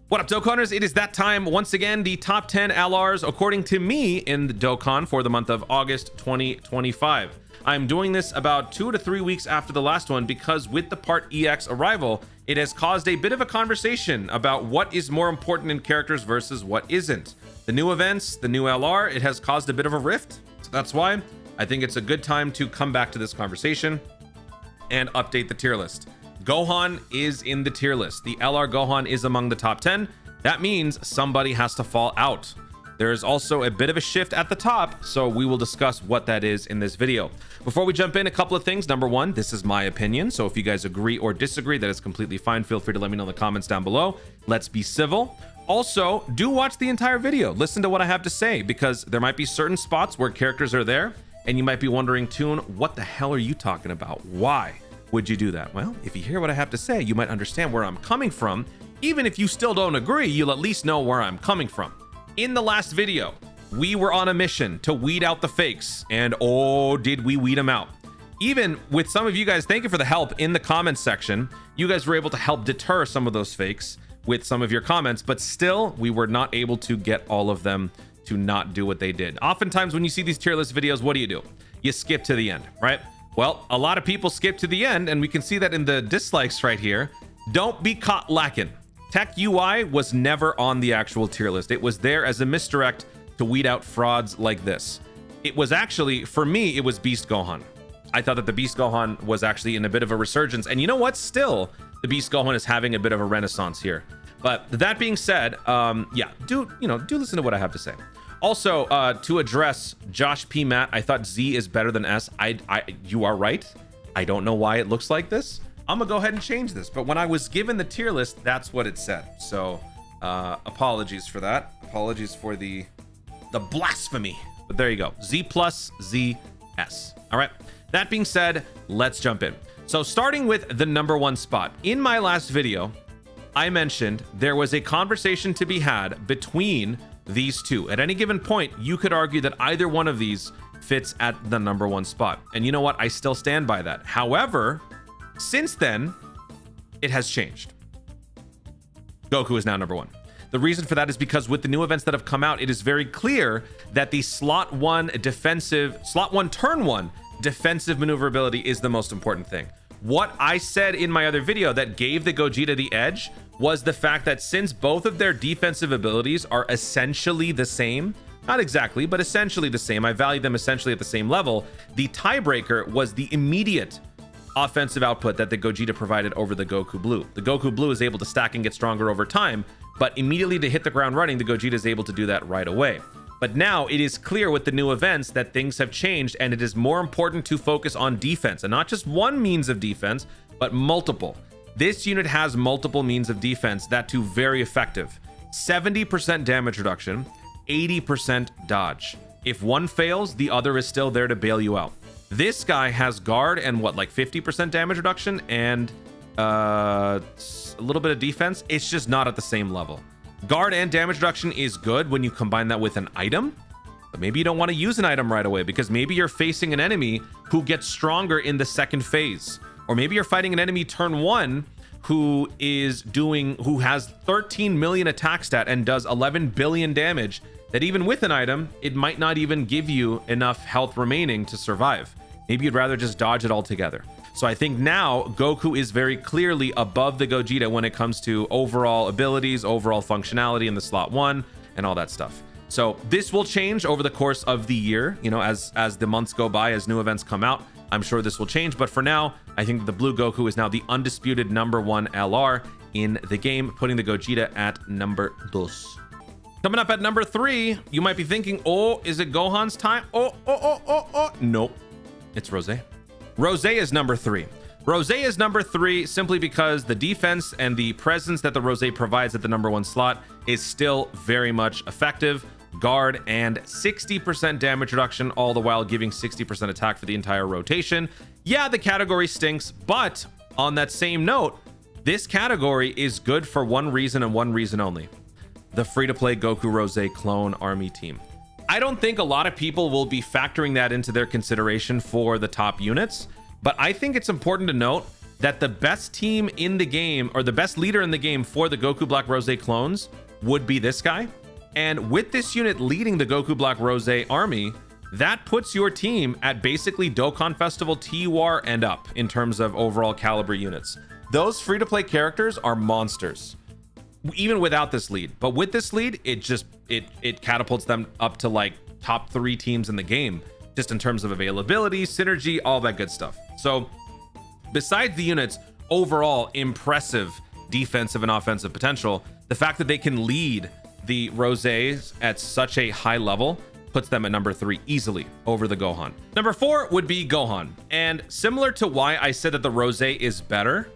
What up, Dokkanners? It is that time once again. The top 10 LRs according to me in the Dokkan for the month of August 2025. I'm doing this about 2 to 3 weeks after the last one because with the Part EX arrival, it has caused a bit of a conversation about what is more important in characters versus what isn't. The new events, the new LR, it has caused a bit of a rift. So that's why I think it's a good time to come back to this conversation and update the tier list. Gohan is in the tier list. The LR Gohan is among the top 10. That means somebody has to fall out. There is also a bit of a shift at the top, so we will discuss what that is in this video. Before we jump in, a couple of things. Number one, this is my opinion, so if you guys agree or disagree, that is completely fine. Feel free to let me know in the comments down below. Let's be civil. Also, do watch the entire video. Listen to what I have to say, because there might be certain spots where characters are there, and you might be wondering, Toon, what the hell are you talking about? Why would you do that? Well, if you hear what I have to say, you might understand where I'm coming from. Even if you still don't agree, you'll at least know where I'm coming from. In the last video, we were on a mission to weed out the fakes, and oh, did we weed them out. Even with some of you guys, thank you for the help in the comments section. You guys were able to help deter some of those fakes with some of your comments, but still, we were not able to get all of them to not do what they did. Oftentimes, when you see these tier list videos, what do? You skip to the end, right? Well, a lot of people skip to the end, and we can see that in the dislikes right here. Don't be caught lacking. Tech UI was never on the actual tier list. It was there as a misdirect to weed out frauds like this. It was actually, for me, it was Beast Gohan. I thought that the Beast Gohan was actually in a bit of a resurgence. And you know what? Still, the Beast Gohan is having a bit of a renaissance here. But that being said, yeah, do listen to what I have to say. Also, to address Josh P. Matt, I thought Z is better than S. You are right. I don't know why it looks like this. I'm gonna go ahead and change this. But when I was given the tier list, that's what it said. So apologies for that. Apologies for the blasphemy. But there you go. Z plus Z S. All right. That being said, let's jump in. So starting with the number one spot. In my last video, I mentioned there was a conversation to be had between these two. At any given point, you could argue that either one of these fits at the number one spot. And you know what? I still stand by that. However, since then, it has changed. Goku is now number one. The reason for that is because with the new events that have come out, it is very clear that the slot one turn one defensive maneuverability is the most important thing. What I said in my other video that gave the Gogeta the edge was the fact that since both of their defensive abilities are essentially the same, not exactly, but essentially the same, I value them essentially at the same level, the tiebreaker was the immediate offensive output that the Gogeta provided over the Goku Blue. The Goku Blue is able to stack and get stronger over time, but immediately to hit the ground running, the Gogeta is able to do that right away. But now it is clear with the new events that things have changed, and it is more important to focus on defense, and not just one means of defense, but multiple. This unit has multiple means of defense, that too very effective. 70% damage reduction, 80% dodge. If one fails, the other is still there to bail you out. This guy has guard and what, like 50% damage reduction and a little bit of defense. It's just not at the same level. Guard and damage reduction is good when you combine that with an item, but maybe you don't want to use an item right away because maybe you're facing an enemy who gets stronger in the second phase. Or maybe you're fighting an enemy turn one who has 13 million attack stat and does 11 billion damage, that even with an item, it might not even give you enough health remaining to survive. Maybe you'd rather just dodge it altogether. So I think now Goku is very clearly above the Gogeta when it comes to overall abilities, overall functionality in the slot one, and all that stuff. So this will change over the course of the year, you know, as the months go by, as new events come out. I'm sure this will change, but for now, I think the Blue Goku is now the undisputed number one LR in the game, putting the Gogeta at number dos. Coming up at number 3, you might be thinking, oh, is it Gohan's time? Oh. Nope, it's Rosé. Rosé is number 3. Rosé is number 3 simply because the defense and the presence that the Rosé provides at the number 1 slot is still very much effective. Guard and 60% damage reduction, all the while giving 60% attack for the entire rotation. Yeah, the category stinks, but on that same note, this category is good for one reason and one reason only: the free-to-play Goku Rosé clone army team. I don't think a lot of people will be factoring that into their consideration for the top units, but I think it's important to note that the best team in the game, or the best leader in the game for the Goku Black Rosé clones, would be this guy. And with this unit leading the Goku Black Rosé army, that puts your team at basically Dokkan Festival T-War and up in terms of overall caliber units. Those free-to-play characters are monsters, even without this lead. But with this lead, it catapults them up to like top 3 teams in the game, just in terms of availability, synergy, all that good stuff. So besides the unit's overall impressive defensive and offensive potential, the fact that they can lead the Rosés at such a high level puts them at number 3 easily over the Gohan. Number 4 would be Gohan. And similar to why I said that the Rosé is better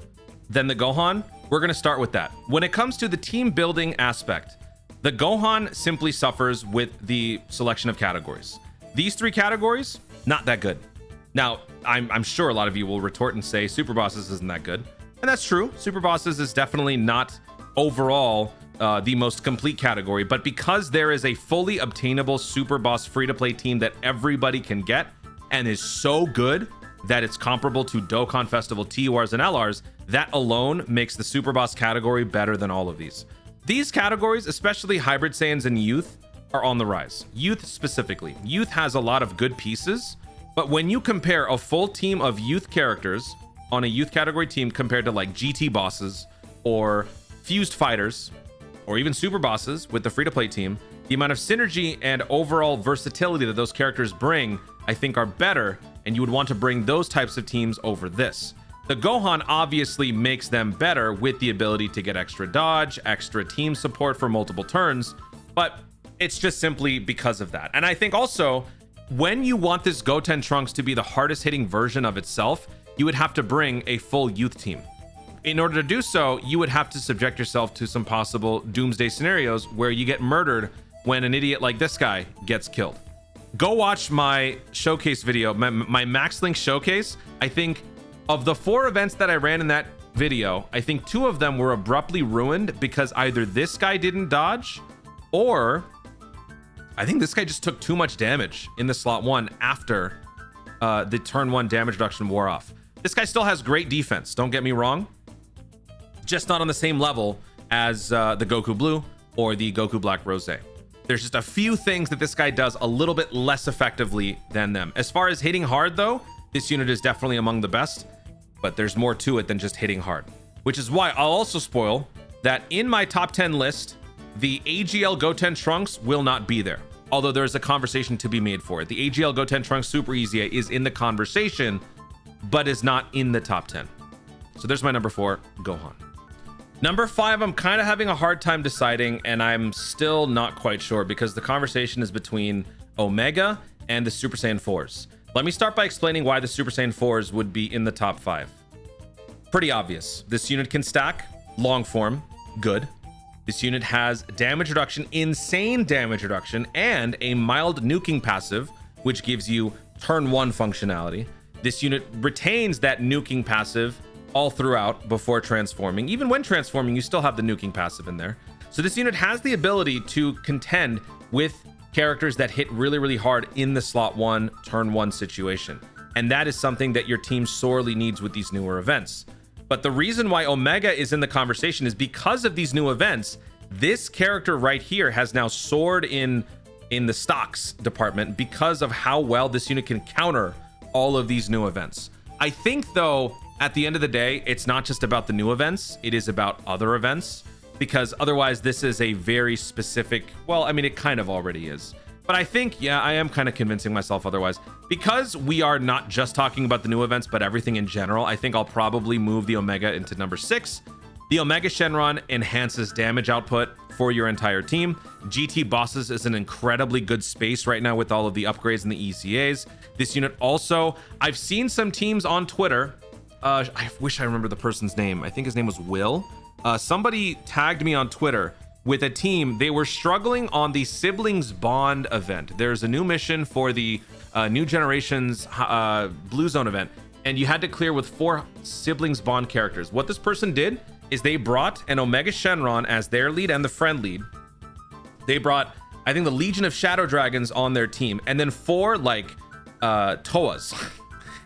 than the Gohan, we're going to start with that. When it comes to the team building aspect, the Gohan simply suffers with the selection of categories. These 3 categories, not that good. Now, I'm sure a lot of you will retort and say Super Bosses isn't that good. And that's true. Super Bosses is definitely not overall the most complete category, but because there is a fully obtainable Super Boss free-to-play team that everybody can get and is so good that it's comparable to Dokkan Festival TURs and LRs, that alone makes the Super Boss category better than all of these. These categories, especially Hybrid Saiyans and Youth, are on the rise. Youth specifically. Youth has a lot of good pieces, but when you compare a full team of Youth characters on a Youth category team compared to like GT Bosses or Fused Fighters, or even Super Bosses with the free-to-play team, the amount of synergy and overall versatility that those characters bring, I think, are better, and you would want to bring those types of teams over this. The Gohan obviously makes them better with the ability to get extra dodge, extra team support for multiple turns, but it's just simply because of that. And I think also, when you want this Goten Trunks to be the hardest hitting version of itself, you would have to bring a full Youth team. In order to do so, you would have to subject yourself to some possible doomsday scenarios where you get murdered when an idiot like this guy gets killed. Go watch my showcase video, my Max Link showcase. I think of the 4 events that I ran in that video, I think 2 of them were abruptly ruined because either this guy didn't dodge, or I think this guy just took too much damage in the slot 1 after the turn 1 damage reduction wore off. This guy still has great defense, don't get me wrong, just not on the same level as the Goku Blue or the Goku Black Rosé. There's just a few things that this guy does a little bit less effectively than them. As far as hitting hard though, this unit is definitely among the best, but there's more to it than just hitting hard, which is why I'll also spoil that in my top 10 list, the AGL Goten Trunks will not be there, although there's a conversation to be made for it. The AGL Goten Trunks Super Easy is in the conversation, but is not in the top 10. So there's my number 4, Gohan. Number 5, I'm kind of having a hard time deciding, and I'm still not quite sure because the conversation is between Omega and the Super Saiyan 4s. Let me start by explaining why the Super Saiyan 4s would be in the top 5. Pretty obvious. This unit can stack, long form, good. This unit has damage reduction, insane damage reduction, and a mild nuking passive, which gives you turn 1 functionality. This unit retains that nuking passive all throughout before transforming. Even when transforming, you still have the nuking passive in there. So this unit has the ability to contend with characters that hit really, really hard in the slot 1, turn 1 situation. And that is something that your team sorely needs with these newer events. But the reason why Omega is in the conversation is because of these new events. This character right here has now soared in the stocks department because of how well this unit can counter all of these new events. I think though, at the end of the day, it's not just about the new events, it is about other events, because otherwise this is a very specific, well, I mean, it kind of already is. But I think, yeah, I am kind of convincing myself otherwise. Because we are not just talking about the new events, but everything in general, I think I'll probably move the Omega into number 6. The Omega Shenron enhances damage output for your entire team. GT Bosses is an incredibly good space right now with all of the upgrades and the ECAs. This unit also, I've seen some teams on Twitter, I wish I remember the person's name. I think his name was Will. Somebody tagged me on Twitter with a team. They were struggling on the Siblings Bond event. There's a new mission for the New Generations Blue Zone event, and you had to clear with 4 Siblings Bond characters. What this person did is they brought an Omega Shenron as their lead and the friend lead. They brought, I think, the Legion of Shadow Dragons on their team, and then 4 like Toas.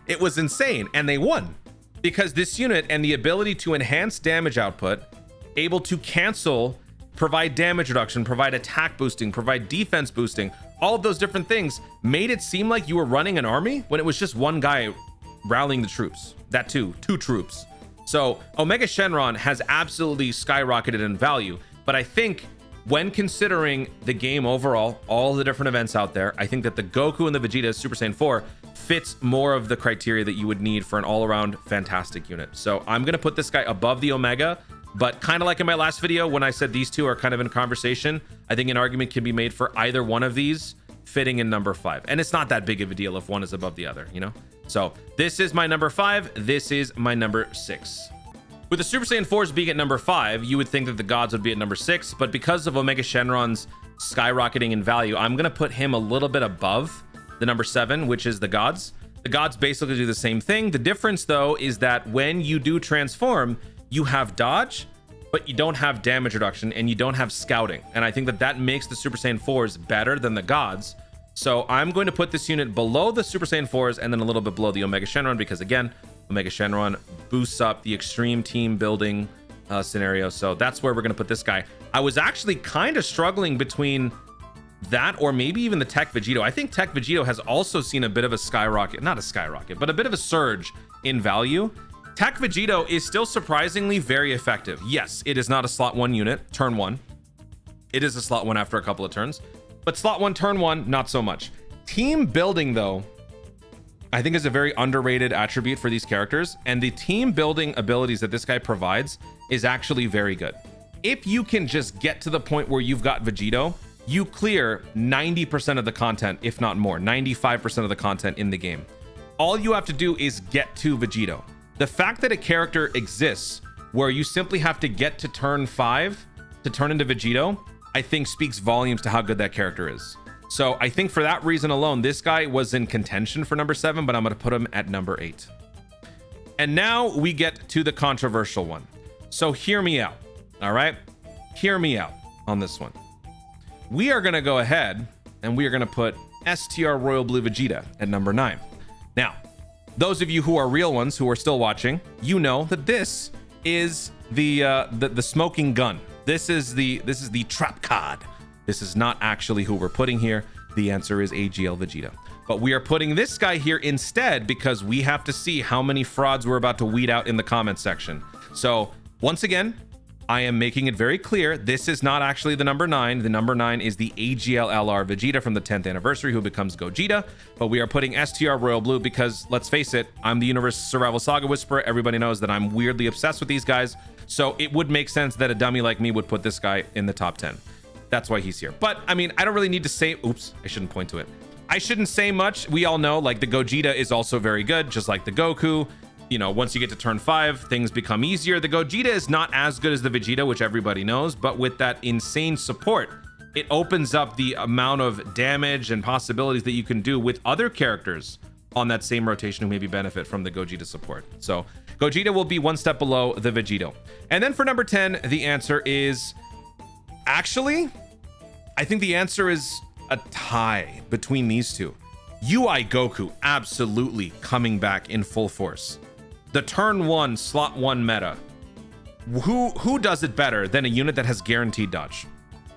It was insane, and they won. because this unit and the ability to enhance damage output, able to cancel, provide damage reduction, provide attack boosting, provide defense boosting, all of those different things made it seem like you were running an army when it was just one guy rallying the troops. That too, 2 troops. So Omega Shenron has absolutely skyrocketed in value, but I think when considering the game overall, all the different events out there, I think that the Goku and the Vegeta Super Saiyan 4 fits more of the criteria that you would need for an all-around fantastic unit. So I'm going to put this guy above the Omega, but kind of like in my last video when I said these two are kind of in conversation, I think an argument can be made for either one of these fitting in number 5. And it's not that big of a deal if one is above the other, you know? So this is my number 5. This is my number 6. With the Super Saiyan 4s being at number 5, you would think that the gods would be at number 6, but because of Omega Shenron's skyrocketing in value, I'm going to put him a little bit above the number 7, which is the gods. The gods basically do the same thing. The difference, though, is that when you do transform, you have dodge, but you don't have damage reduction, and you don't have scouting. And I think that that makes the Super Saiyan 4s better than the gods. So I'm going to put this unit below the Super Saiyan 4s and then a little bit below the Omega Shenron, because again, Omega Shenron boosts up the extreme team building scenario. So that's where we're going to put this guy. I was actually kind of struggling between that or maybe even the Tech Vegito. I think Tech Vegito has also seen a bit of a skyrocket, not a skyrocket, but a bit of a surge in value. Tech Vegito is still surprisingly very effective. Yes, it is not a slot 1 unit, turn 1. It is a slot 1 after a couple of turns, but slot 1, turn 1, not so much. Team building, though, I think is a very underrated attribute for these characters, and the team building abilities that this guy provides is actually very good. If you can just get to the point where you've got Vegito, you clear 90% of the content, if not more, 95% of the content in the game. All you have to do is get to Vegito. The fact that a character exists where you simply have to get to turn 5 to turn into Vegito, I think speaks volumes to how good that character is. So I think for that reason alone, this guy was in contention for number 7, but I'm going to put him at number 8. And now we get to the controversial one. So hear me out. All right. Hear me out on this one. We are going to go ahead and we are going to put STR Royal Blue Vegeta at number 9. Now, those of you who are real ones who are still watching, you know that this is the smoking gun. This is the trap card. This is not actually who we're putting here. The answer is AGL Vegeta. But we are putting this guy here instead because we have to see how many frauds we're about to weed out in the comments section. So once again, I am making it very clear. This is not actually the number 9. The number 9 is the AGL LR Vegeta from the 10th anniversary who becomes Gogeta. But we are putting STR Royal Blue because, let's face it, I'm the Universe Survival Saga Whisperer. Everybody knows that I'm weirdly obsessed with these guys. So it would make sense that a dummy like me would put this guy in the top 10. That's why he's here. But I mean, I don't really need to say, oops, I shouldn't point to it. I shouldn't say much. We all know, like, the Gogeta is also very good, just like the Goku. You know, once you get to turn 5, things become easier. The Gogeta is not as good as the Vegeta, which everybody knows, but with that insane support, it opens up the amount of damage and possibilities that you can do with other characters on that same rotation who maybe benefit from the Gogeta support. So Gogeta will be one step below the Vegito. And then for number 10, the answer is actually, I think the answer is a tie between these two. UI Goku absolutely coming back in full force. The turn 1 slot 1 meta. Who does it better than a unit that has guaranteed dodge?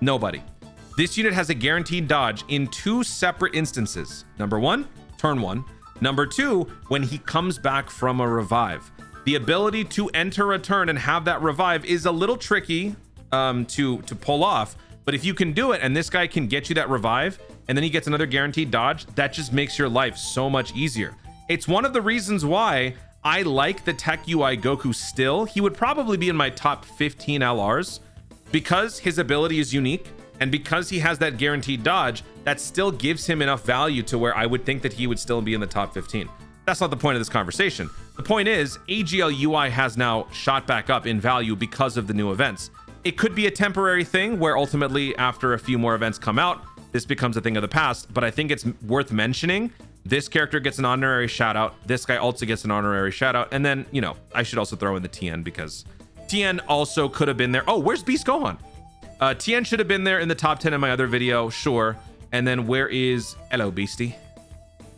Nobody. This unit has a guaranteed dodge in 2 separate instances. Number 1, turn 1. Number 2, when he comes back from a revive. The ability to enter a turn and have that revive is a little tricky to pull off, but if you can do it and this guy can get you that revive and then he gets another guaranteed dodge, that just makes your life so much easier. It's one of the reasons why I like the Tech UI Goku still. He would probably be in my top 15 LRs because his ability is unique and because he has that guaranteed dodge. That still gives him enough value to where I would think that he would still be in the top 15. That's not the point of this conversation. The point is AGL UI has now shot back up in value because of the new events. It could be a temporary thing where ultimately after a few more events come out, this becomes a thing of the past, but I think it's worth mentioning. This character gets an honorary shout out. This guy also gets an honorary shout out. And then, you know, I should also throw in the TN because TN also could have been there. Oh, where's Beast Gohan? TN should have been there in the top 10 in my other video. Sure. And then where is, hello, Beastie.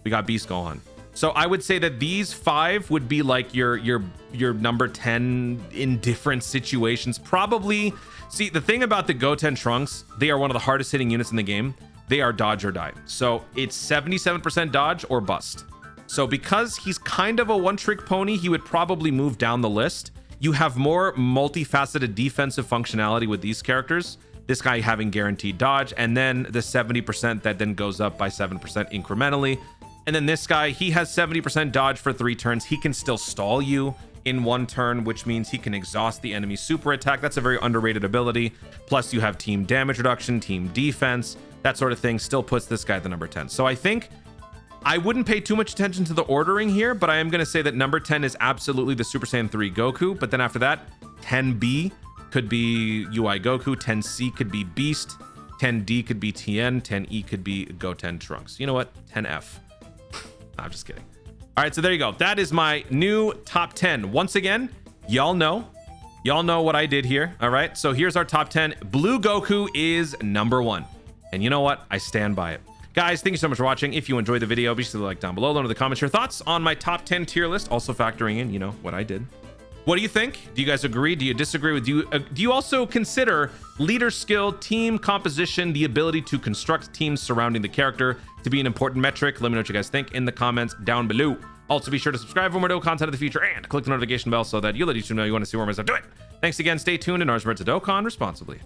We got Beast Gohan. So I would say that these 5 would be like your number 10 in different situations. Probably, see, the thing about the Goten Trunks, they are one of the hardest hitting units in the game. They are dodge or die. So it's 77% dodge or bust. So because he's kind of a one-trick pony, he would probably move down the list. You have more multifaceted defensive functionality with these characters. This guy having guaranteed dodge, and then the 70% that then goes up by 7% incrementally. And then this guy, he has 70% dodge for 3 turns. He can still stall you in 1 turn, which means he can exhaust the enemy super attack. That's a very underrated ability. Plus you have team damage reduction, team defense, that sort of thing. Still puts this guy at the number 10. So I think I wouldn't pay too much attention to the ordering here, but I am going to say that number 10 is absolutely the Super Saiyan 3 Goku. But then after that, 10B could be UI Goku, 10C could be Beast, 10D could be Tien, 10E could be Goten Trunks. You know what? 10F. I'm just kidding. All right, so there you go. That is my new top 10. Once again, y'all know what I did here. All right, so here's our top 10. Blue Goku is number 1. And you know what? I stand by it. Guys, thank you so much for watching. If you enjoyed the video, be sure to like down below. Let me know in the comments your thoughts on my top 10 tier list, also factoring in, you know, what I did. What do you think? Do you guys agree? Do you disagree with you? Do you also consider leader skill, team composition, the ability to construct teams surrounding the character to be an important metric? Let me know what you guys think in the comments down below. Also, be sure to subscribe for more content in the future and click the notification bell so that you'll let YouTube know you want to see more of my stuff. Do it. Thanks again. Stay tuned and remember to Dokkan responsibly.